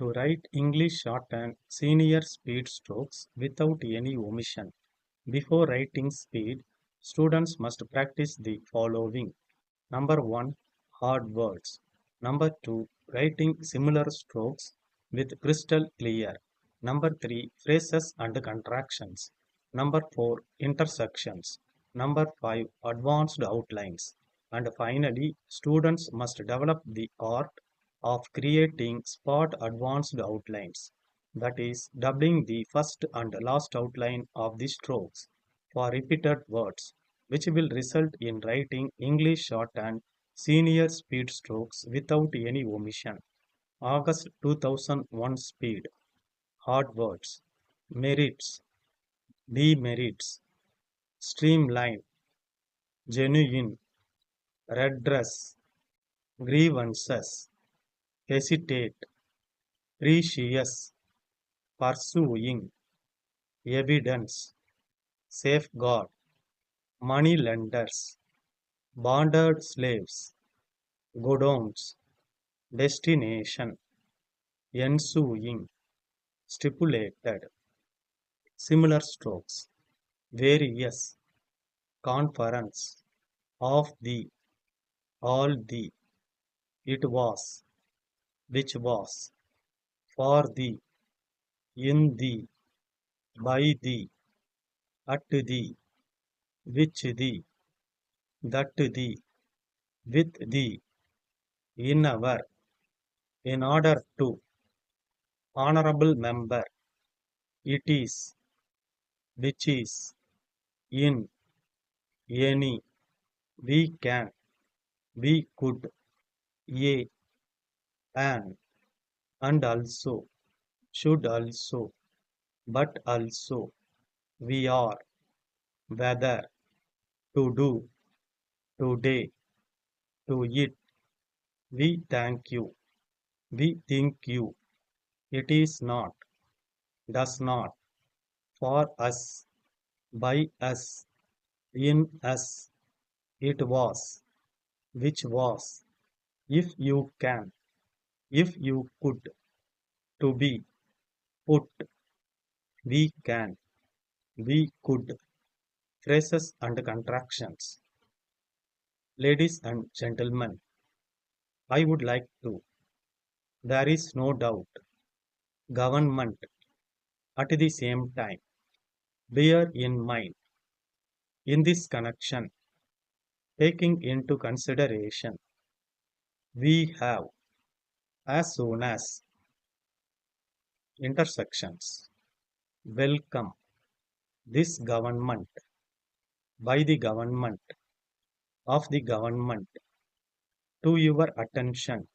To write English shorthand senior speed strokes without any omission. Before writing speed, students must practice the following. Number 1. Hard words. Number 2. Writing similar strokes with crystal clear. Number 3. Phrases and contractions. Number 4. Intersections. Number 5. Advanced outlines. And finally, students must develop the art of creating spot advanced outlines, that is, doubling the first and last outline of the strokes for repeated words, which will result in writing English shorthand senior speed strokes without any omission. August 2001 Speed. Hard words. Merits. Demerits. Streamline. Genuine. Redress. Grievances. Hesitate. Precious. Pursuing. Evidence. Safeguard. Moneylenders. Bonded slaves. Godowns. Destination. Ensuing. Stipulated. Similar strokes. Various. Conference. Of the. All the. It was. Which was. For the. In the. By the. At the. Which the. That the. With the. In our. In order to. Honorable member. It is. Which is. In. Any. We can. We could. A. An. And also. Should also. But also. We are. Whether. To do. Today. To it. We thank you. We think you. It is not. Does not. For us. By us. In us. It was. Which was. If you can. If you could. To be. Put. We can. We could. Phrases and contractions. Ladies and gentlemen, I would like to. There is no doubt. Government. At the same time. Bear in mind. In this connection. Taking into consideration. We have. As soon as. Intersections. Welcome. This government. By the government. Of the government. To your attention.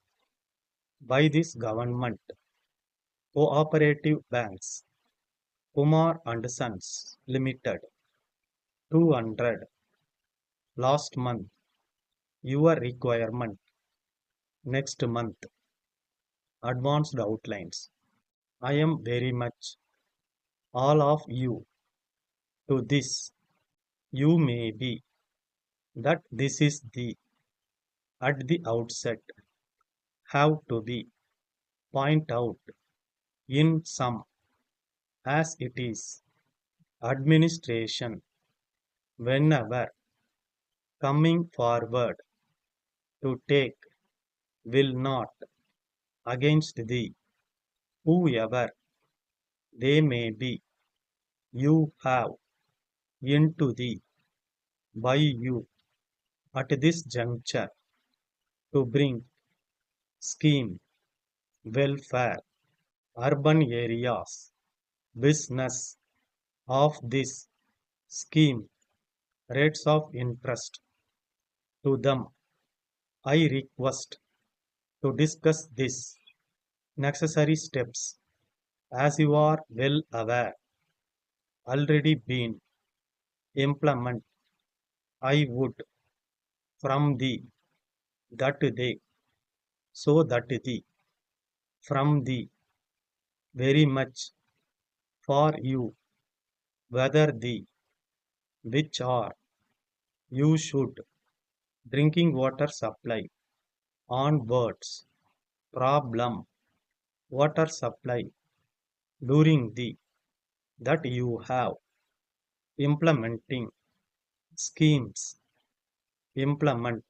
By this government. Cooperative banks. Kumar and Sons Limited. 200. Last month. Your requirement. Next month. Advanced outlines. I am very much. All of you. To this. You may be. That this is the. At the outset. Have to be. Point out. In some. As it is. Administration. Whenever. Coming forward. To take. Will not. Against the. Whoever. They may be. You have. Into the. By you. At this juncture. To bring. Scheme. Welfare. Urban areas. Business. Of this. Scheme. Rates of interest. To them. I request. To discuss this. Necessary steps. As you are well aware. Already been. Implement. I would. From the. That they. So that the. From the. Very much. For you. Whether the. Which are. You should. Drinking water supply. On words. Problem. water supply during the that you have implementing schemes implement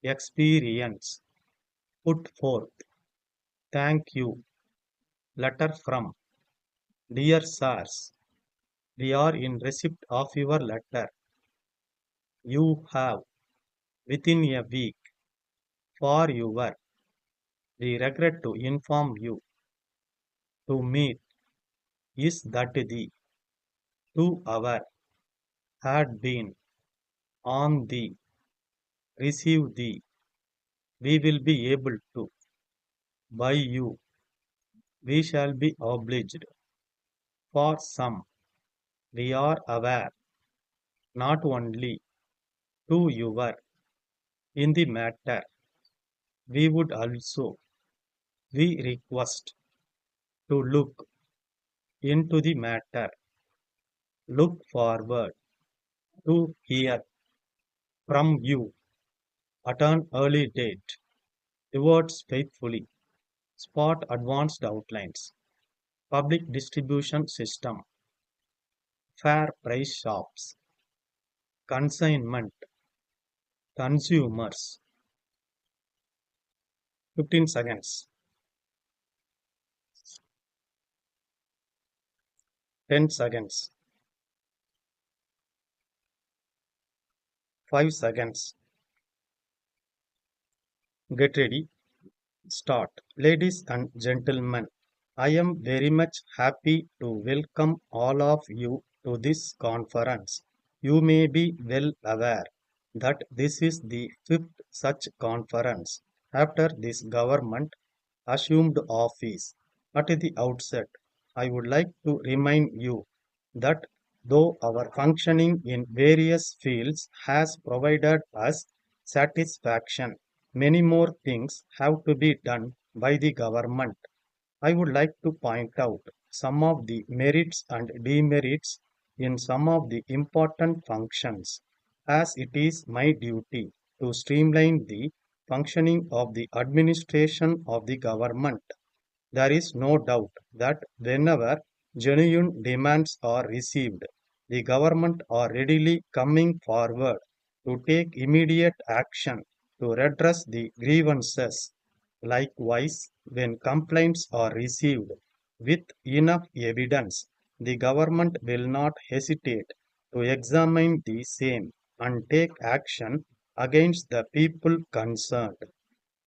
experience put forth thank you letter from dear sirs we are in receipt of your letter you have within a week for your we regret to inform you to meet is that the 2 hour had been on the receive the we will be able to by you we shall be obliged for some we are aware not only to your in the matter we would also we request to look into the matter look forward to hear from you at an early date yours faithfully spot advanced outlines public distribution system fair price shops consignment consumers 15 seconds 10 seconds 5 seconds get ready start ladies and gentlemen I am very much happy to welcome all of you to this conference. You may be well aware that this is the fifth such conference after this government assumed office. At the outset, I would like to remind you that though our functioning in various fields has provided us satisfaction, many more things have to be done by the government. I would like to point out some of the merits and demerits in some of the important functions, as it is my duty to streamline the functioning of the administration of the government. There is no doubt that whenever genuine demands are received, the government are readily coming forward to take immediate action to redress the grievances. Likewise, when complaints are received with enough evidence, the government will not hesitate to examine the same and take action against the people concerned.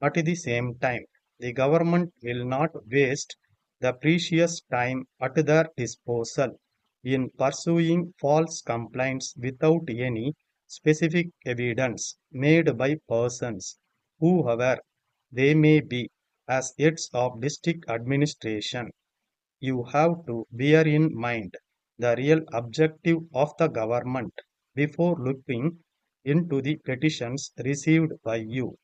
At the same time, the government will not waste the precious time at their disposal in pursuing false complaints without any specific evidence made by persons, whoever they may be, as heads of district administration. You have to bear in mind the real objective of the government before looking into the petitions received by you.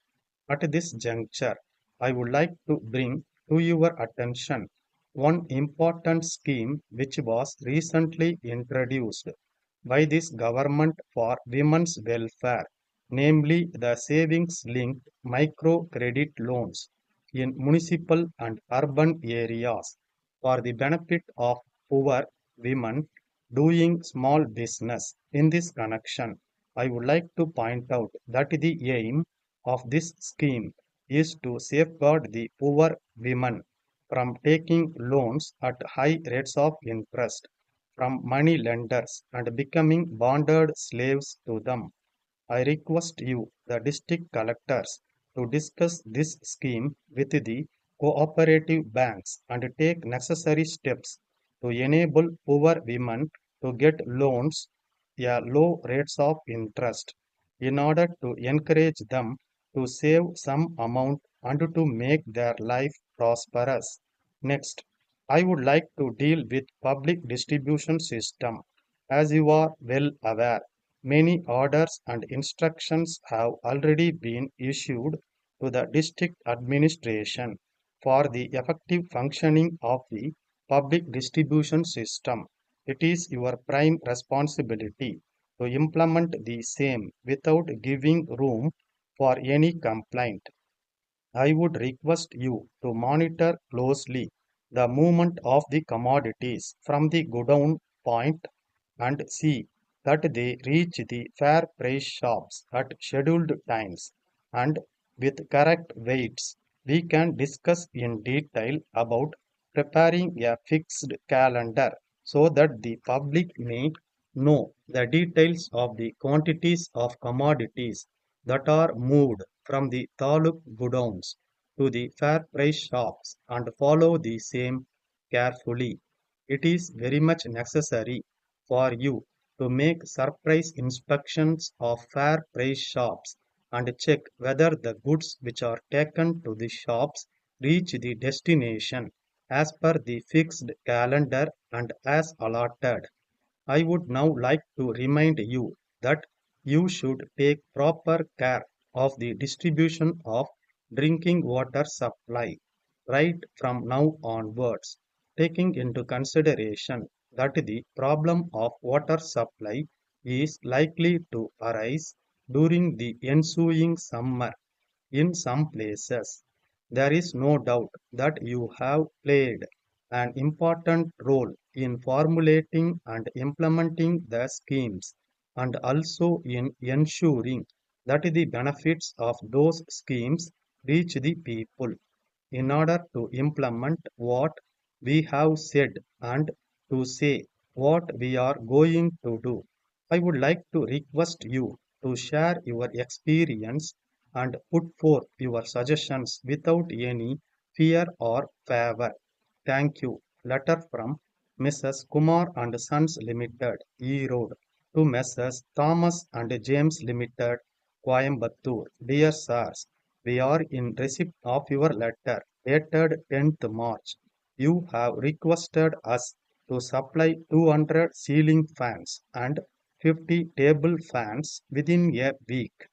At this juncture, I would like to bring to your attention one important scheme which was recently introduced by this government for women's welfare, namely the savings linked microcredit loans in municipal and urban areas for the benefit of poor women doing small business. In this connection, I would like to point out that the aim of this scheme is to safeguard the poor women from taking loans at high rates of interest from money lenders and becoming bonded slaves to them. I request you, the district collectors, to discuss this scheme with the cooperative banks and take necessary steps to enable poor women to get loans at low rates of interest in order to encourage them to save some amount and to make their life prosperous. Next, I would like to deal with public distribution system. As you are well aware, many orders and instructions have already been issued to the district administration for the effective functioning of the public distribution system. It is your prime responsibility to implement the same without giving room for any complaint. I would request you to monitor closely the movement of the commodities from the godown point and see that they reach the fair price shops at scheduled times and with correct weights. We can discuss in detail about preparing a fixed calendar so that the public may know the details of the quantities of commodities that are moved from the taluk godowns to the fair price shops and follow the same carefully. It is very much necessary for you to make surprise inspections of fair price shops and check whether the goods which are taken to the shops reach the destination as per the fixed calendar and as allotted. I would now like to remind you that you should take proper care of the distribution of drinking water supply right from now onwards, taking into consideration that the problem of water supply is likely to arise during the ensuing summer in some places. There is no doubt that you have played an important role in formulating and implementing the schemes and also in ensuring that the benefits of those schemes reach the people. In order to implement what we have said and to say what we are going to do, I would like to request you to share your experience and put forth your suggestions without any fear or favor. Thank you. Letter from Mrs. Kumar and Sons Limited, E Road, to Messrs. Thomas and James Limited, Coimbatore. Dear Sirs, we are in receipt of your letter dated 10th March. You have requested us to supply 200 ceiling fans and 50 table fans within a week.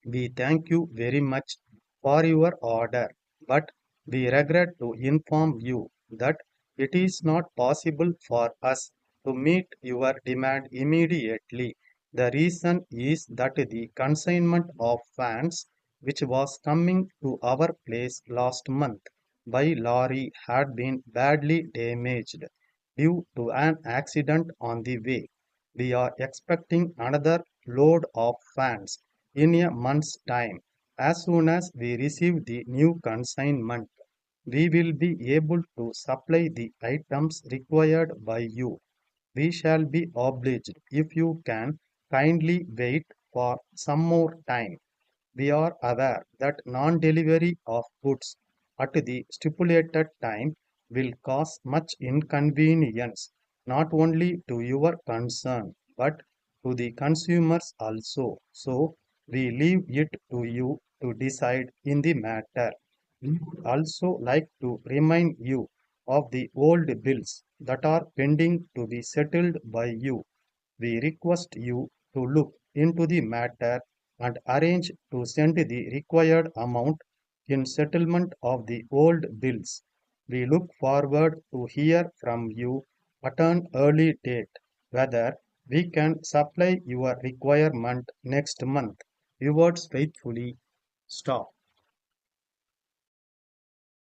We thank you very much for your order, but we regret to inform you that it is not possible for us to meet your demand immediately. The reason is that the consignment of fans which was coming to our place last month by lorry had been badly damaged due to an accident on the way. We are expecting another load of fans in a month's time. As soon as we receive the new consignment, we will be able to supply the items required by you. We shall be obliged if you can kindly wait for some more time. We are aware that non-delivery of goods at the stipulated time will cause much inconvenience not only to your concern but to the consumers also. So we leave it to you to decide in the matter. We would also like to remind you of the old bills that are pending to be settled by you. We request you to look into the matter and arrange to send the required amount in settlement of the old bills. We look forward to hear from you at an early date whether we can supply your requirement next month. Yours faithfully, Stop.